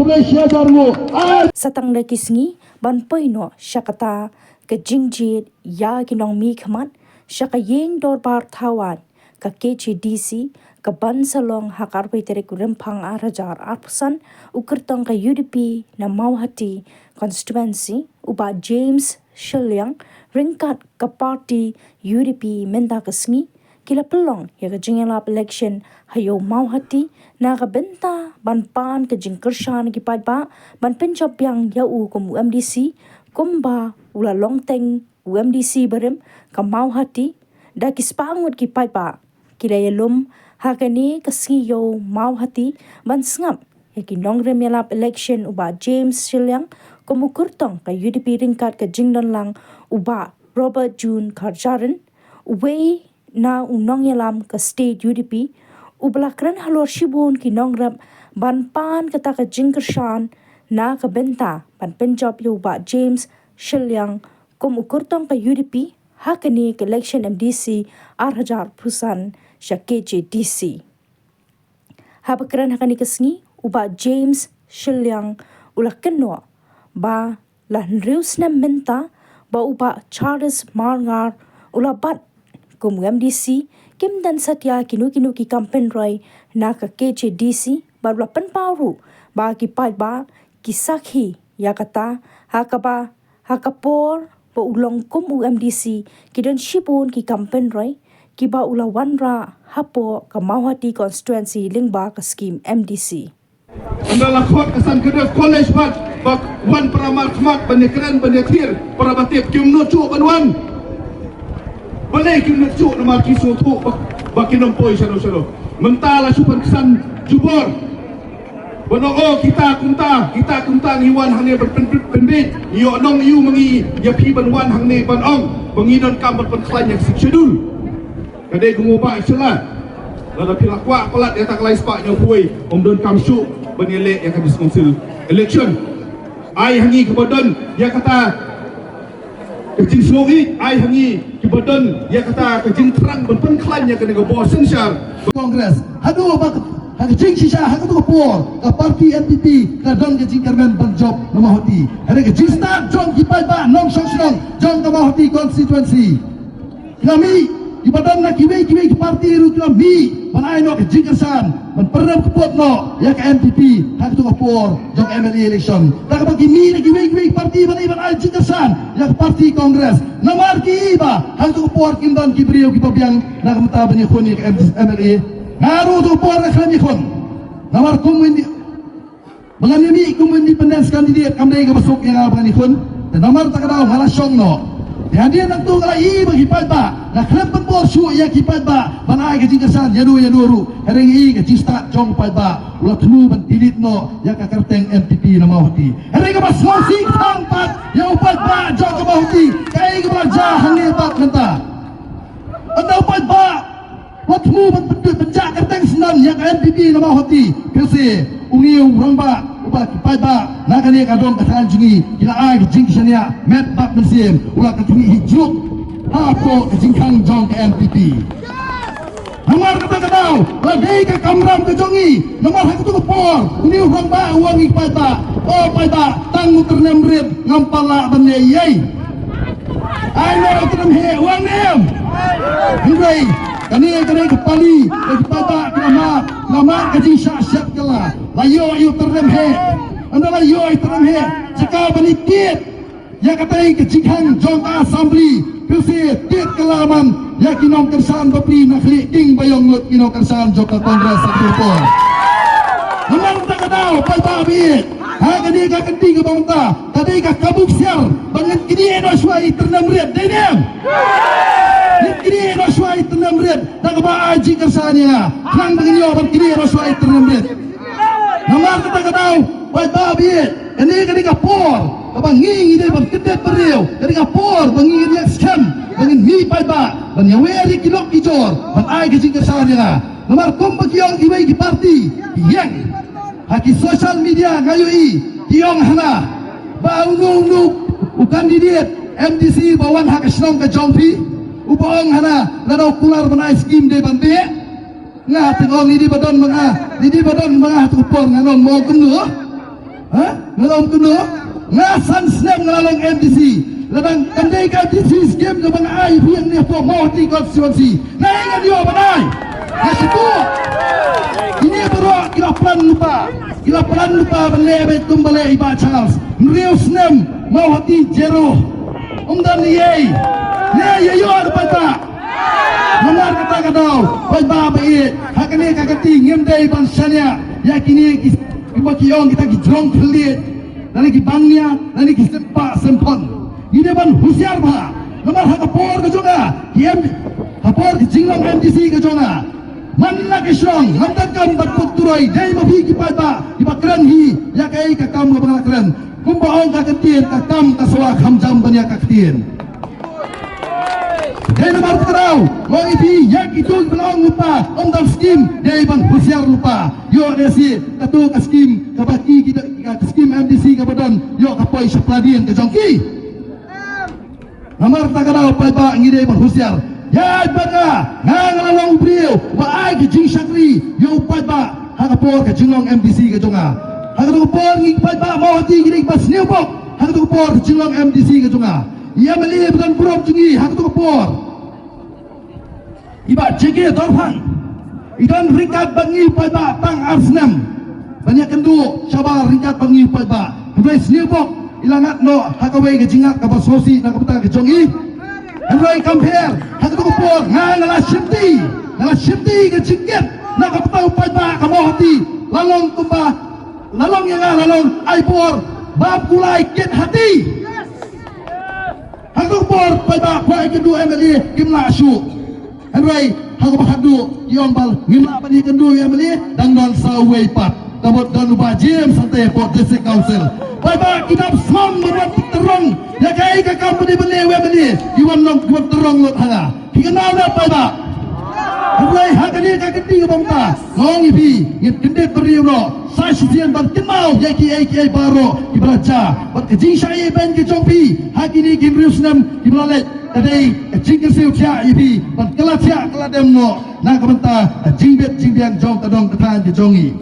Malaysia darwo. Satang da kisngi ban poino syakata ke jingjit ya kinong mi khamat syaka yeng dorbar thawan ka KCDC ka ban salong hakar paitere kurempang arajar arpusan ukertong ka UDP na Mauhati constituency uba James Shiliang ringkat ka party UDP menda kesngi kila pelong ya ka jingelap election hayo Mauhati na ka benta ban pan ka jingkershan ki ba ban penjab yang ya u kum UMDC kumba ula longteng UMDC barem ka Mauhati da kispangut ki ba kila yelum hakani kasiyo Mauhati ban sngap ya ki nongrem yalap election uba James Shiliang kumukurtong ka UDP ringkat ka jingdon lang uba Robert June Karjaran uwe na unong yalam ka state UDP ubalakran halor shibun ki nongrem ban pan kata ka jingkershan na ka benta ban penjob yo ba James Shiliang kumukurtong ka UDP hakani ka election MDC arhajar pusan sya KCDC. Habakran hakani kasngi uba James Shiliang ulakenno ba lanrius na menta ba uba Charles Marngar ulabat kum MDC kim dan satya kinu ki campaign roy na ka KCDC ba ulapan paru ba ki ba ki sakhi ya kata hakapor ba ulong kum UMDC ki don shipun ki campaign roy ki ba ulawan ra hapo ka Mauhati constituency lingba ka scheme MDC. Andala khot asan kedef college bat bak wan peramal khmat banekran banetir para batip kium no chu banwan. Balai kium no chu nama kisu tu bak kinompoi sano. Mentala supan kesan jubor. Bonogo kita kunta ngiwan hangne berpenbit yo nong yu mengi ya pi banwan hangne banong bangidon kam berpenklan yang sikshedul. Kadai gumuba islah. Lada pilak wa pelat dia tak lai spak nyopui omdon kamsuk benilek yang habis konsil election. Ai hangi kebodon dia kata kejing slori ai hangi kebodon dia kata kejing terang berpenklan yang kena bosen syar kongres. Hadu bak kejing sisa hadu ko por ka parti NPP ka don kejing karmen banjob na Mauhati. Ada kejing start jong kipai ba nong song jong ka Mauhati constituency. Kami di badan na kiwi ke parti ru kami panai no kejingkersan man pernah kepot no ya ke MPP hak tu kapor jong MLA election tak bagi mi na kiwi parti panai jingkersan ya ke parti kongres namar ki ba hak tu kapor kindan kibriyo ki pabyang na kamta bani khoni ke MLA ngaru tu kapor na kami khon namar kumindi mangani kumun independence candidate kami ke masuk yang abani khon dan namar tak daw halasyong no dia nak tu kalau bagi pada nak kelapa bor su ya kipat ba panai ke jingkesan ya dua ru hari ke jista jong pada ulah tenu ban dilit no ya ka kerteng MPP na Mauhati hari ke bas sing tangpat ya upat ba jong ke Mauhati kai ke belajar hangi bat menta anda upat ba ulah tenu ban penjak kerteng senan ya ka MPP na Mauhati kese ungiu ramba ubat kipat ba nak ni ka dong katan jingi kila ai jingkesan ya met bak mesim ulah ka tuni hijuk apa kejingkang jong ke MPP. Nomor kata-kata, lagi ke kamram ke jongi, nomor hak tu por, ini orang ba uang ipata, oh pada tang ternem red ngampala bende yai. Ayo ternem he uang nem. Hinggai, kani kepali, ipata nama kejing syak kala, layo ternem he, anda layo ternem he, jika benikit, ya katai kejingkang jong assembly. Pilsi tit kelaman ya kinong kersan bapli nakli king bayong ngut kinong kersan joka kongres sakupor. Memang tak tahu pai babi. Ha kini ka kenti ke bangta. Tadi ka kabuk siar banget kini eno suai ternam red denem. Kini eno suai ternam red tak ba aji kersanya. Nang begini orang kini eno suai ternam red. Memang tak tahu pai babi. Ini kini ka por bangi ide ban kedet beriau dari kapor bangi dia scam bangin mi pai ba ban yaweri kilok kijor ban ai ke jingkesan ya nomor kom bagiong ibai di parti yang haki social media ngayui tiong hana ba unu kandidat MDC bawan hak snong ke jongpi upong hana ladau pular ban ai scheme de ban be ngah tengong ini badan mangah tu por nganon mo kenu ngalong kuno ngasan snap ngalang MDC ladang kandai ka MDC scheme ke bang ai biang ni po mau di konstitusi naingan yo banai nasitu ini baru kira plan lupa belebe tumbale iba Charles Rio snap mau hati jero umdan ye yo ada nomor kata oi baba e hakane kakati ngemdai bansanya yakini kibakiong kita gijrong pelit nani ki bangnya nani ki sempon ini ban husiar ba nomor hakapor ke jonga kiem hapor ke jinglong MDC ke jonga manla ke strong hamdan kam bat turoi dai mabi ki pada di bakran hi yakai ka kam lo bangakran kumbaong ka ketien ka kam ka sawa khamjam banya ka ketien dai nomor terau mo ibi yak itu belong lupa ondal skim dai ban husiar lupa yo desi katu ka skim ka baki kita ka skim MDC ka badan yo ka poi sapladien ke jongki nomor tagarau pai ba ngide ban husiar ya baga ngangalong brio ba ai ki jing sakri yo pai ba hakapor ka jinglong MDC ka jonga hakapor ngi pai ba mo ti ngide pas niubok hakapor ka jinglong MDC ka jonga ia meli bukan prop jungi hakapor iba jege dorfan idan ringkat bangi pai ba tang arsnam banyak kendu sabar ringkat bangi pai ba res niubok ilangat no hakawai ka jingak ka basosi na kapata ka jongi Henry compare hakapor ngala shimti ke cingket nak kapau pada kamu hati lalong tumba lalong yang lalong aipor bab kulai ket hati hakapor pada kuai kedua MLA kimla syu Henry hakapahadu yombal ngimla bani kedua MLA dangdon sawai pat kabut dan ubah jim santai port district council pada kita som membuat terong ya kai ka company beli iwan long terong lot hanga kenal dah pada Henry hakani ka keti bangta ngong ibi ngit kendet beriuro sai sisian ban kenal yaki AKA baro ibraja bat kejing syai ben ke jongpi hakini kimriusnam iblalet tadai jing siu tia ibi ban kelatia keladem no na kabanta jingbet jingbiang jong tadong ketan ke jongi